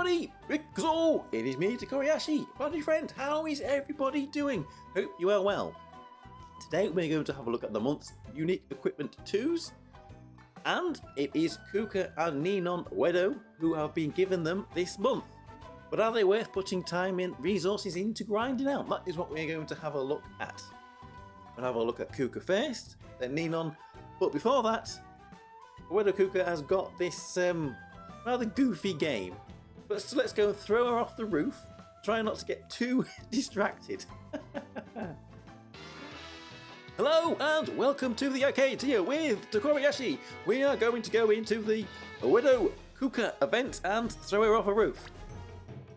everybody! So, it is me, Tokkuri Yashi, buddy friend. How is everybody doing? Hope you are well. Today we're going to have a look at the month's unique equipment 2s. And it is Kuuka and Ninon Oedo who have been given them this month. But are they worth putting time and resources into grinding out? That is what we're going to have a look at. We'll have a look at Kuuka first, then Ninon. But before that, Oedo Kuuka has got this rather goofy game. But so let's go and throw her off the roof. Try not to get too distracted. Hello and welcome to the arcade here with Tokkuri Yashi. We are going to go into the Oedo Kuuka event and throw her off a roof.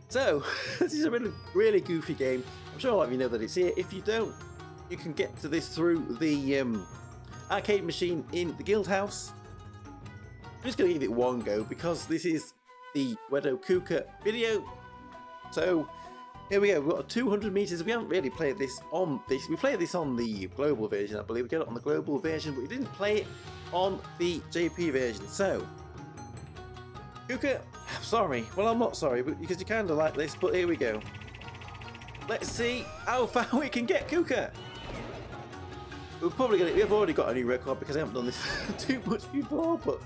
So, this is a really goofy game. I'm sure a lot of you know that it's here. If you don't, you can get to this through the arcade machine in the guild house. I'm just going to give it one go because this is the Oedo Kuuka video. So here we go. We've got 200 meters. We haven't really played this on this. We played this on the global version, I believe. We got it on the global version, but we didn't play it on the JP version. So Kuuka, I'm sorry. Well, I'm not sorry, but because you kind of like this. But here we go. Let's see how far we can get Kuuka. We're probably gonna. We've already got a new record because I haven't done this too much before, but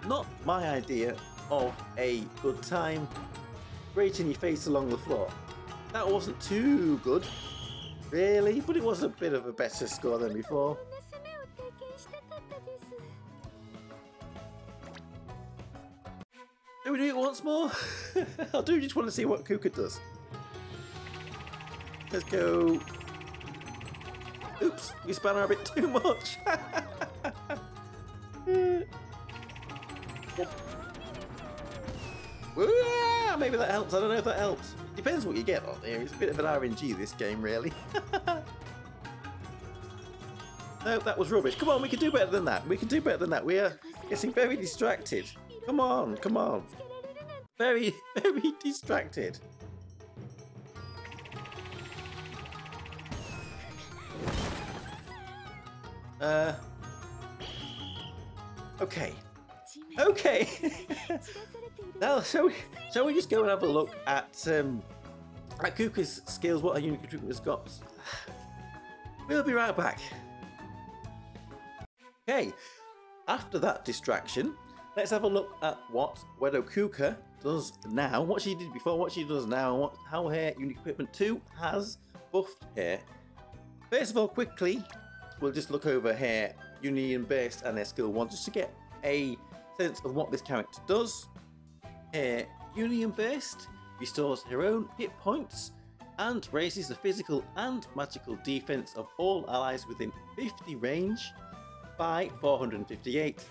not my idea of a good time. Grating your face along the floor. That wasn't too good, really, but it was a bit of a better score than before. Do we do it once more? I do just want to see what Kuuka does. Let's go. Oops, we spun her a bit too much. Maybe that helps. I don't know if that helps. Depends what you get on here. It's a bit of an RNG, this game, really. No, that was rubbish. Come on, we can do better than that. We can do better than that. We are getting very distracted. Come on, come on. Very, very distracted. Okay. Okay. Now, shall we just go and have a look at Kuuka's skills, what her unique equipment has got? We'll be right back. Okay, after that distraction, let's have a look at what Oedo Kuuka does now, what she did before, what she does now, and how her unique equipment 2 has buffed her. First of all, quickly, we'll just look over her Union Burst and her skill 1 just to get a sense of what this character does. Her Union Burst restores her own hit points and raises the physical and magical defense of all allies within 50 range by 458.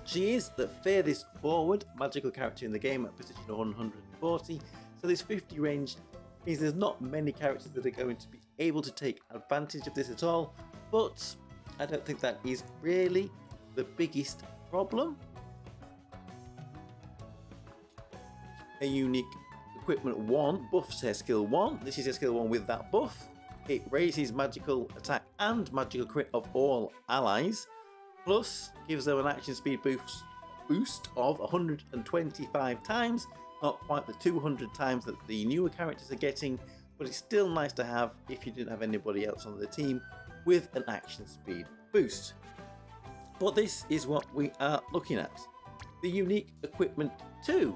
She is the furthest forward magical character in the game at position 140, so this 50 range means there's not many characters that are going to be able to take advantage of this at all, but I don't think that is really the biggest problem. A unique equipment 1 buffs her skill 1. This is her skill 1 with that buff. It raises magical attack and magical crit of all allies, plus gives them an action speed boost of 125 times. Not quite the 200 times that the newer characters are getting, but it's still nice to have if you didn't have anybody else on the team with an action speed boost. But this is what we are looking at. The unique equipment 2.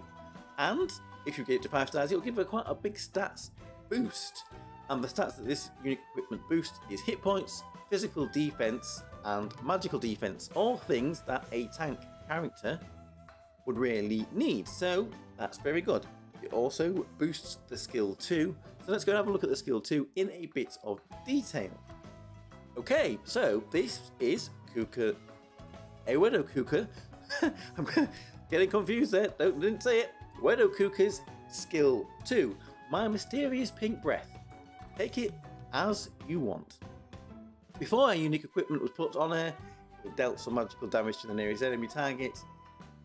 And if you get it to 5 stars, it'll give her quite a big stats boost. And the stats that this unique equipment boost is hit points, physical defense, and magical defense. All things that a tank character would really need. So that's very good. It also boosts the skill 2. So let's go and have a look at the skill 2 in a bit of detail. Okay, so this is Kuuka. Oedo Kuuka. I'm getting confused there. Didn't say it. Oedo Kuuka's skill 2, My Mysterious Pink Breath. Take it as you want. Before her unique equipment was put on her, it dealt some magical damage to the nearest enemy target,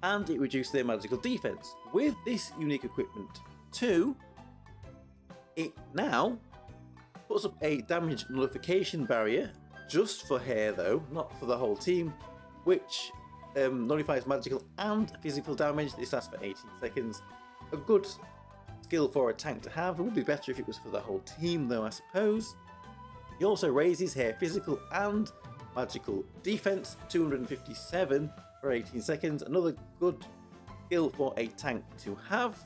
and it reduced their magical defense. With this unique equipment 2, it now puts up a damage nullification barrier, just for her though, not for the whole team, which nullifies magical and physical damage. This lasts for 18 seconds. A good skill for a tank to have. It would be better if it was for the whole team though, I suppose. He also raises hair physical and magical defense, 257 for 18 seconds. Another good skill for a tank to have.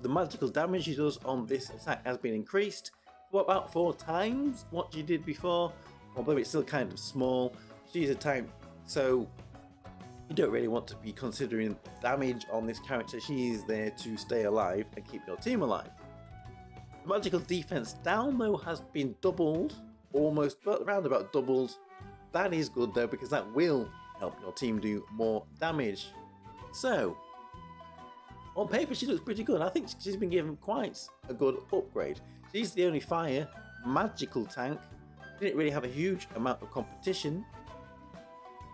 The magical damage he does on this attack has been increased for about 4 times what she did before, although it's still kind of small. She's a tank, so you don't really want to be considering damage on this character. She is there to stay alive and keep your team alive. The magical defense down though has been doubled, almost, but around about doubled. That is good though, because that will help your team do more damage. So, on paper she looks pretty good. I think she's been given quite a good upgrade. She's the only fire magical tank. Didn't really have a huge amount of competition.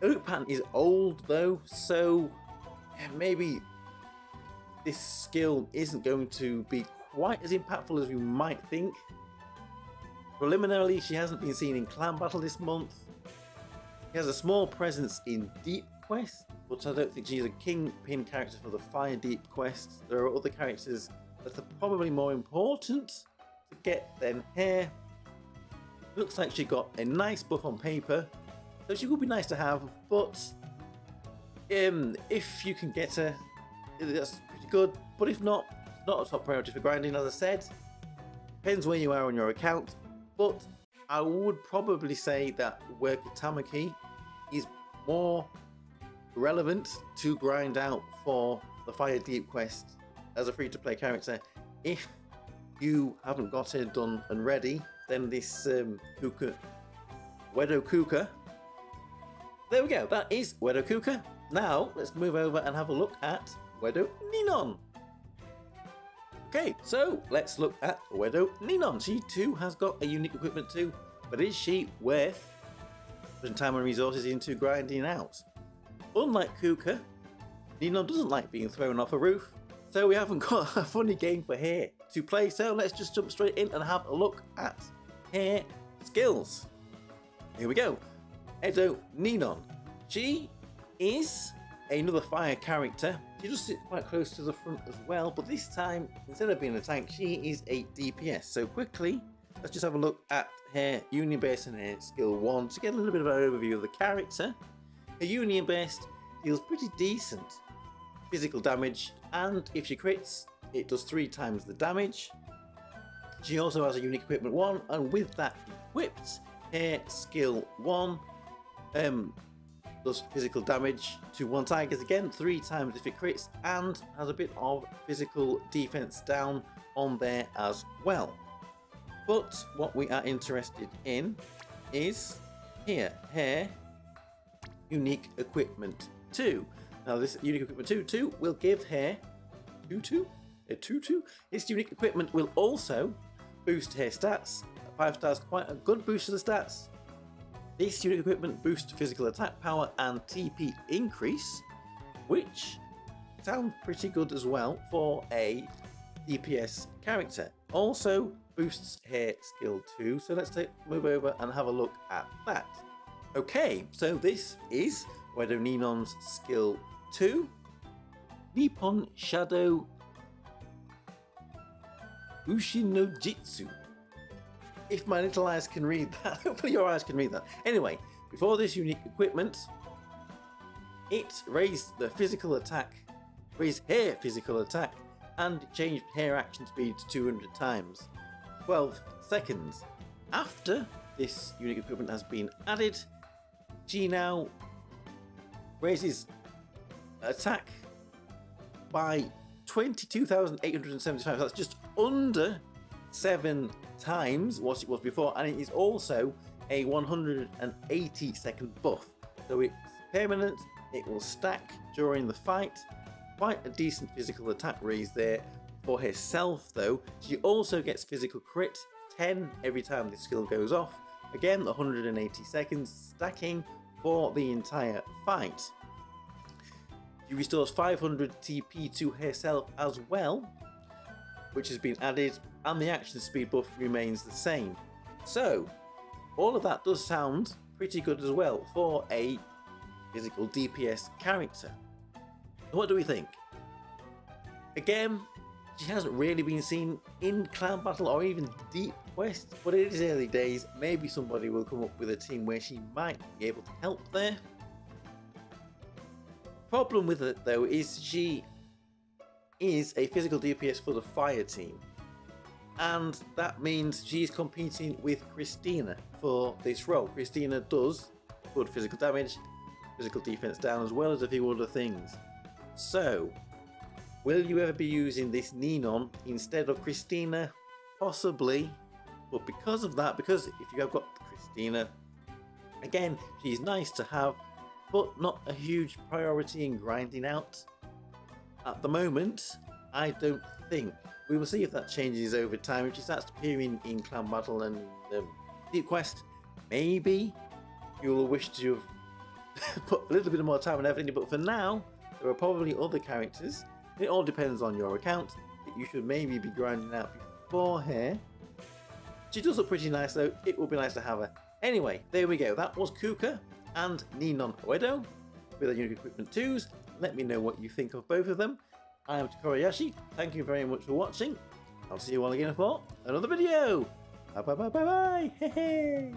The loot pattern is old though, so maybe this skill isn't going to be quite as impactful as we might think. Preliminarily, she hasn't been seen in clan battle this month. She has a small presence in deep quests, but I don't think she's a kingpin character for the fire deep quests. There are other characters that are probably more important to get than her. Looks like she got a nice buff on paper, so she would be nice to have, but if you can get her, that's pretty good. But if not, not a top priority for grinding, as I said. Depends where you are on your account, but I would probably say that Worker Tamaki is more relevant to grind out for the Fire Deep quest as a free-to-play character. If you haven't got it done and ready, then this Oedo Kuuka. There we go, that is Oedo Kuuka. Now let's move over and have a look at Oedo Ninon. Okay, so let's look at Oedo Ninon. She too has got a unique equipment too, but is she worth putting time and resources into grinding out? Unlike Kuuka, Ninon doesn't like being thrown off a roof, so we haven't got a funny game for her to play, so let's just jump straight in and have a look at her skills. Here we go. Oedo Ninon. She is another fire character. She does sit quite close to the front as well, but this time, instead of being a tank, she is a DPS. So quickly, let's just have a look at her Union Base and her Skill 1 to get a little bit of an overview of the character. Her Union Base deals pretty decent physical damage, and if she crits, it does 3 times the damage. She also has a unique equipment 1, and with that equipped, her Skill 1 does physical damage to 1 target again 3 times if it crits, and has a bit of physical defense down on there as well. But what we are interested in is here, her unique equipment 2. Now this unique equipment 2 will give her a 2-2. This unique equipment will also boost her stats. 5 stars, quite a good boost to the stats. This unique equipment boosts physical attack power and TP increase, which sounds pretty good as well for a DPS character. Also boosts her skill 2, so let's move over and have a look at that. Okay, so this is Oedo Ninon's skill 2, Nippon Shadow Ushin no Jitsu. If my little eyes can read that, hopefully your eyes can read that. Anyway, before this unique equipment, it raised the physical attack, raised her physical attack, and changed her action speed to 200 times, 12 seconds. After this unique equipment has been added, she now raises attack by 22,875. That's just under 7 times what it was before, and it is also a 180 second buff, so it's permanent. It will stack during the fight. Quite a decent physical attack raise there for herself though. She also gets physical crit 10 every time this skill goes off, again 180 seconds stacking for the entire fight. She restores 500 TP to herself as well, which has been added, and the action speed buff remains the same. So all of that does sound pretty good as well for a physical DPS character. What do we think? Again, she hasn't really been seen in clan battle or even deep quest, but it is early days. Maybe somebody will come up with a team where she might be able to help there. Problem with it though is she is a physical DPS for the fire team, and that means she's competing with Christina for this role. Christina does good physical damage, physical defense down, as well as a few other things. So will you ever be using this Ninon instead of Christina? Possibly, but because of that, because if you have got Christina, again, she's nice to have, but not a huge priority in grinding out. At the moment, I don't think. We will see if that changes over time. If she starts appearing in clan battle and deep quest, maybe you'll wish to have put a little bit more time and effort in it, but for now, there are probably other characters. It all depends on your account that you should maybe be grinding out before her. She does look pretty nice though. It would be nice to have her. Anyway, there we go. That was Kuuka and Ninon Oedo with their unique equipment 2s. Let me know what you think of both of them. I am Tokkuri Yashi. Thank you very much for watching. I'll see you all again for another video. Bye bye bye bye bye. Hey hey.